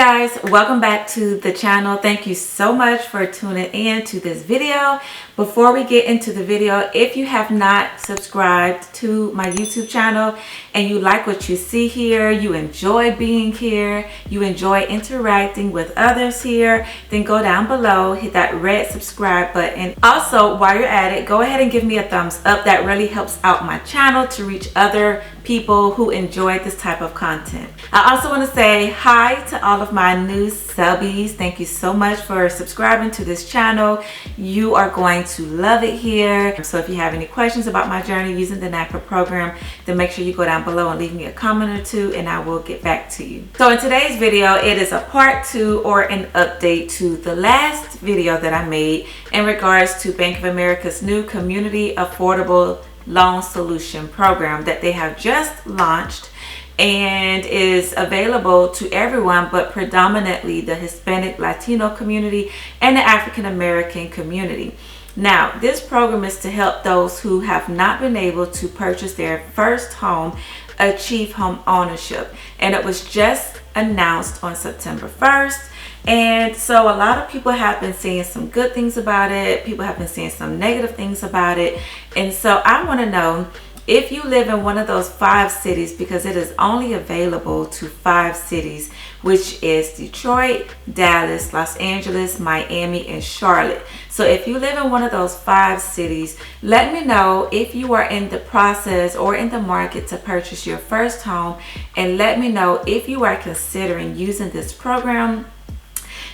guys, welcome back to the channel. Thank you so much for tuning in to this video. Before we get into the video, if you have not subscribed to my YouTube channel and you like what you see here, you enjoy being here, you enjoy interacting with others here, then go down below, hit that red subscribe button. Also, while you're at it, go ahead and give me a thumbs up. That really helps out my channel to reach other people who enjoy this type of content. I also want to say hi to all of my new subbies. Thank you so much for subscribing to this channel. You are going to love it here. So if you have any questions about my journey using the NACA program, then make sure you go down below and leave me a comment or two and I will get back to you. So in today's video, it is a part 2 or an update to the last video that I made in regards to Bank of America's new Community Affordable Loan Solution program that they have just launched and is available to everyone, but predominantly the Hispanic, Latino community and the African American community. Now, this program is to help those who have not been able to purchase their first home achieve home ownership, and it was just announced on September 1st. And so a lot of people have been saying some good things about it. People have been saying some negative things about it. And so I want to know if you live in one of those 5 cities, because it is only available to 5 cities, which is Detroit, Dallas, Los Angeles, Miami, and Charlotte. So if you live in one of those 5 cities, let me know if you are in the process or in the market to purchase your first home, and let me know if you are considering using this program.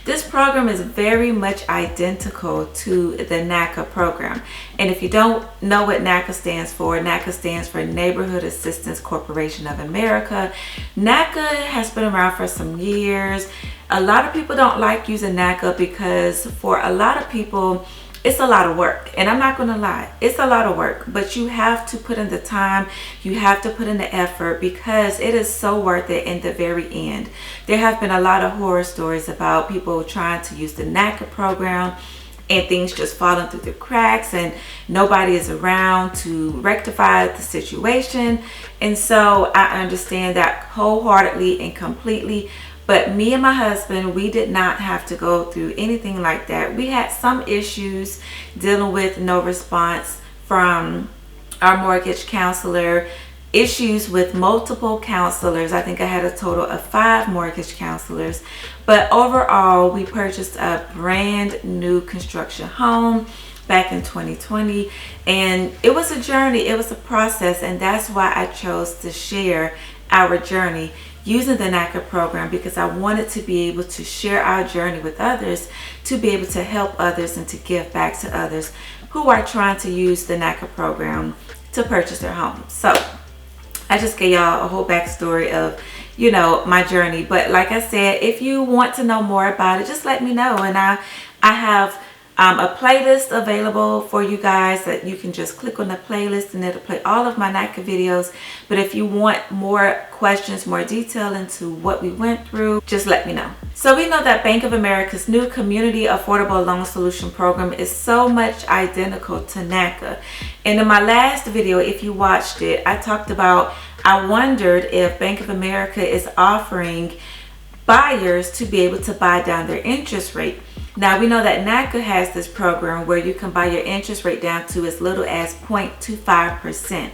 This program is very much identical to the NACA program. And if you don't know what NACA stands for Neighborhood Assistance Corporation of America. NACA has been around for some years. A lot of people don't like using NACA because for a lot of people, it's a lot of work. And I'm not gonna lie, it's a lot of work, but you have to put in the time, you have to put in the effort, because it is so worth it in the very end. There have been a lot of horror stories about people trying to use the NACA program and things just falling through the cracks and nobody is around to rectify the situation. And so I understand that wholeheartedly and completely. But me and my husband, we did not have to go through anything like that. We had some issues dealing with no response from our mortgage counselor, issues with multiple counselors. I think I had a total of 5 mortgage counselors. But overall, we purchased a brand new construction home back in 2020. And it was a journey, it was a process. And that's why I chose to share our journey using the NACA program, because I wanted to be able to share our journey with others, to be able to help others and to give back to others who are trying to use the NACA program to purchase their home. So I just gave y'all a whole backstory of, you know, my journey. But like I said, if you want to know more about it, just let me know. And I have a playlist available for you guys that you can just click on the playlist and it'll play all of my NACA videos. But if you want more questions, more detail into what we went through, just let me know. So we know that Bank of America's new Community Affordable Loan Solution program is so much identical to NACA. And in my last video, if you watched it, I talked about, I wondered if Bank of America is offering buyers to be able to buy down their interest rate. Now we know that NACA has this program where you can buy your interest rate down to as little as 0.25%.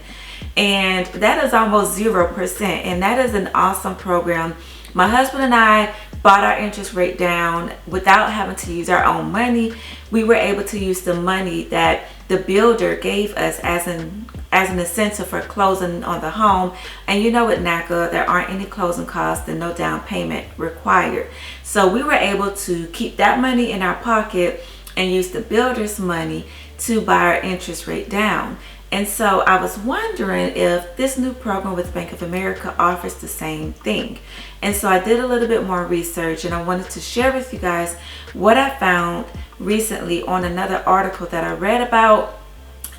And that is almost 0%. And that is an awesome program. My husband and I bought our interest rate down without having to use our own money. We were able to use the money that the builder gave us as an incentive for closing on the home. And you know, with NACA, there aren't any closing costs and no down payment required. So we were able to keep that money in our pocket and use the builder's money to buy our interest rate down. And so I was wondering if this new program with Bank of America offers the same thing. And so I did a little bit more research, and I wanted to share with you guys what I found recently on another article that I read about.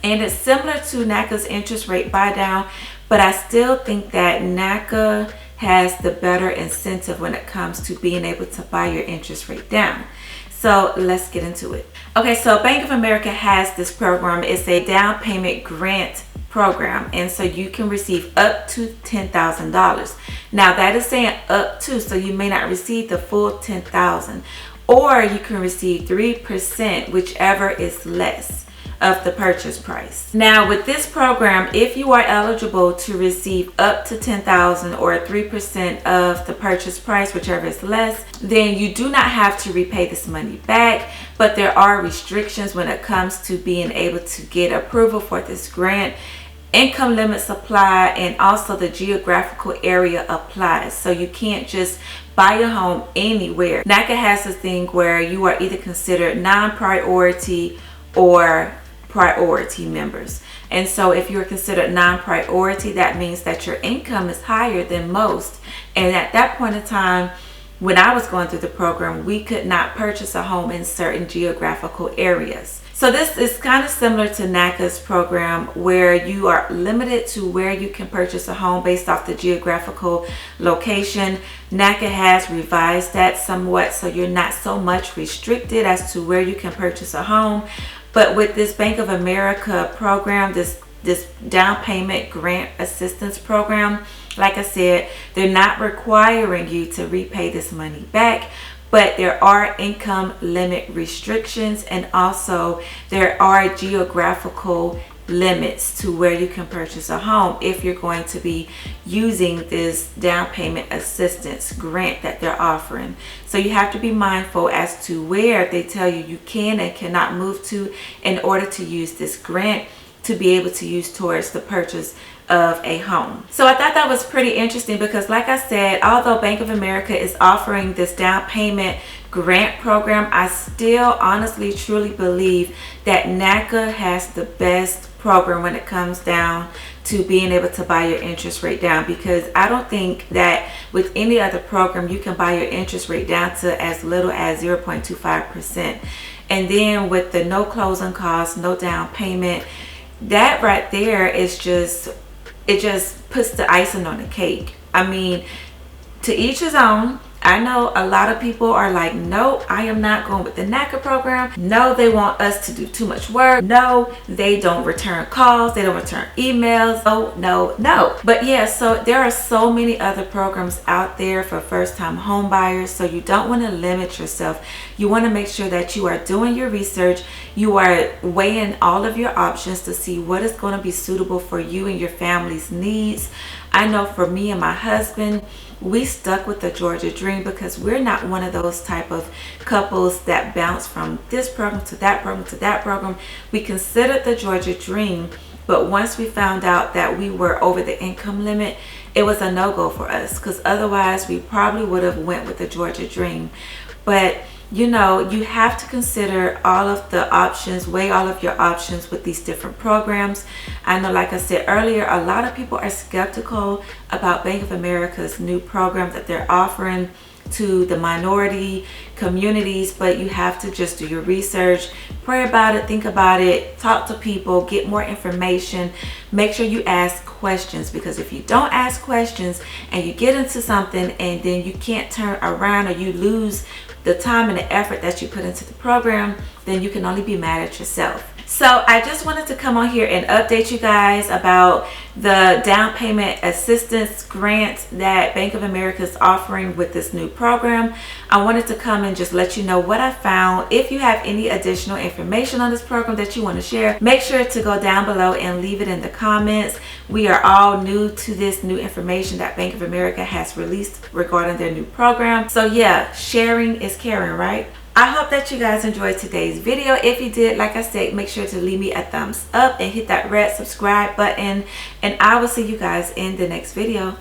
And it's similar to NACA's interest rate buy down, but I still think that NACA has the better incentive when it comes to being able to buy your interest rate down. So let's get into it. Okay, so Bank of America has this program. It's a down payment grant program, and so you can receive up to $10,000. Now that is saying up to, so you may not receive the full $10,000, or you can receive 3%, whichever is less of the purchase price. Now with this program, if you are eligible to receive up to $10,000 or 3% of the purchase price, whichever is less, then you do not have to repay this money back, but there are restrictions when it comes to being able to get approval for this grant. Income limits apply, and also the geographical area applies, so you can't just buy a home anywhere. NACA has this thing where you are either considered non-priority or priority members, and so if you're considered non-priority, that means that your income is higher than most. And at that point in time, when I was going through the program, we could not purchase a home in certain geographical areas. So this is kind of similar to NACA's program, where you are limited to where you can purchase a home based off the geographical location. NACA has revised that somewhat, so you're not so much restricted as to where you can purchase a home. But with this Bank of America program, this down payment grant assistance program, like I said, they're not requiring you to repay this money back, but there are income limit restrictions, and also there are geographical limits to where you can purchase a home if you're going to be using this down payment assistance grant that they're offering. So you have to be mindful as to where they tell you you can and cannot move to in order to use this grant to be able to use towards the purchase of a home. So I thought that was pretty interesting, because like I said, although Bank of America is offering this down payment grant program, I still honestly truly believe that NACA has the best program when it comes down to being able to buy your interest rate down, because I don't think that with any other program you can buy your interest rate down to as little as 0.25%. And then with the no closing costs, no down payment, that right there is just, it just puts the icing on the cake. I mean, to each his own. I know a lot of people are like, no, I am not going with the NACA program. No, they want us to do too much work. No, they don't return calls. They don't return emails. No. But yeah, so there are so many other programs out there for first-time home buyers. So you don't want to limit yourself. You want to make sure that you are doing your research. You are weighing all of your options to see what is going to be suitable for you and your family's needs. I know for me and my husband, we stuck with the Georgia Dream because we're not one of those type of couples that bounce from this program to that program to that program. We considered the Georgia Dream, but once we found out that we were over the income limit, it was a no-go for us, because otherwise we probably would have went with the Georgia Dream. But you know, you have to consider all of the options, weigh all of your options with these different programs. I know, like I said earlier, a lot of people are skeptical about Bank of America's new program that they're offering to the minority communities, but you have to just do your research, pray about it, think about it, talk to people, get more information. Make sure you ask questions, because if you don't ask questions and you get into something and then you can't turn around, or you lose the time and the effort that you put into the program, then you can only be mad at yourself. So I just wanted to come on here and update you guys about the down payment assistance grant that Bank of America is offering with this new program. I wanted to come and just let you know what I found. If you have any additional information on this program that you want to share, make sure to go down below and leave it in the comments. We are all new to this new information that Bank of America has released regarding their new program. So yeah, sharing is caring, right? I hope that you guys enjoyed today's video. If you did, like I said, make sure to leave me a thumbs up and hit that red subscribe button, and I will see you guys in the next video.